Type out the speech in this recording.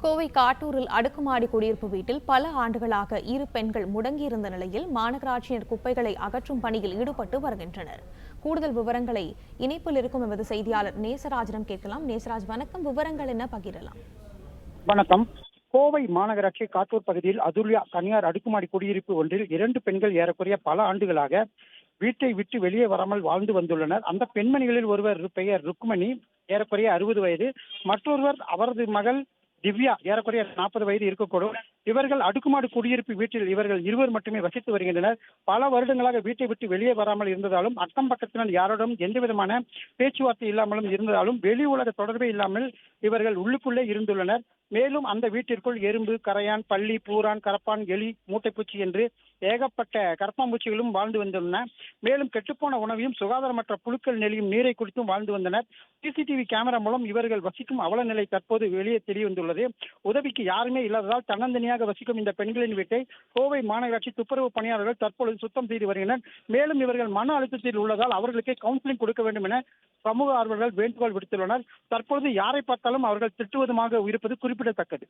கோவை காட்டூரில் அடுக்குமாடி குடியிருப்பு வீட்டில் பல ஆண்டுகளாக இரு பெண்கள் முடங்கியிருந்த நிலையில் மாநகராட்சியினர் குப்பைகளை அகற்றும் பணியில் ஈடுபட்டு வருகின்றனர். கூடுதல் விவரங்களை இணைப்பில் இருக்கும் எமது செய்தியாளர் நேசராஜிடம் கேட்கலாம். நேசராஜ், வணக்கம். விவரங்கள் என்ன பகிரலாம்? வணக்கம். கோவை மாநகராட்சி காட்டூர் பகுதியில் அதுல்யா தனியார் அடுக்குமாடி குடியிருப்பு ஒன்றில் 2 பெண்கள் ஏறக்குறைய பல ஆண்டுகளாக வீட்டை விட்டு வெளியே வராமல் வாழ்ந்து வந்துள்ளனர். அந்த பெண்மணிகளில் ஒருவர் பெயர் ருக்மணி, ஏறக்குறைய 60 வயது. மற்றொருவர் அவரது மகள் திவ்யா, ஏறக்குறைய 40 வயது இருக்கக்கூடும். இவர்கள் அடுக்குமாடி குடியிருப்பு வீட்டில் இவர்கள் இருவர் மட்டுமே வசித்து வருகின்றனர். பல வருடங்களாக வீட்டை விட்டு வெளியே வராமல் இருந்ததாலும், அக்கம் பக்கத்தினர் யாரோடும் எந்த விதமான பேச்சுவார்த்தை இல்லாமலும் இருந்ததாலும், வெளி உலக தொடர்பே இல்லாமல் இவர்கள் உள்ளுக்குள்ளே இருந்துள்ளனர். மேலும் அந்த வீட்டிற்குள் எறும்பு, கரையான், பள்ளி, பூரான், கரப்பான், எலி, மூட்டைப்பூச்சி என்று ஏகப்பட்ட கரப்பாம்பூச்சிகளும் வாழ்ந்து வந்துள்ளன. மேலும் கெட்டுப்போன உணவையும் சுகாதாரமற்ற புழுக்கள் நெளியும் நீரை குடித்தும் வாழ்ந்து வந்தனர். சிசிடிவி கேமரா மூலம் இவர்கள் வசிக்கும் அவல நிலை தற்போது வெளியே தெரிய வந்துள்ளது. உதவிக்கு யாருமே இல்லாததால் தன்னந்தனியாக வசிக்கும் இந்த பெண்களின் வீட்டை கோவை மாநகராட்சி துப்புரவு பணியாளர்கள் தற்பொழுது சுத்தம் செய்து வருகின்றனர். மேலும் இவர்கள் மன அழுத்தத்தில் உள்ளதால் அவர்களுக்கு கவுன்சிலிங் கொடுக்க வேண்டும் என சமூக ஆர்வலர்கள் வேண்டுகோள் விடுத்துள்ளனர். தற்போது யாரை பார்த்தாலும் அவர்கள் திட்டுவதுமாக இருப்பது குறிப்பிடத்தக்கது.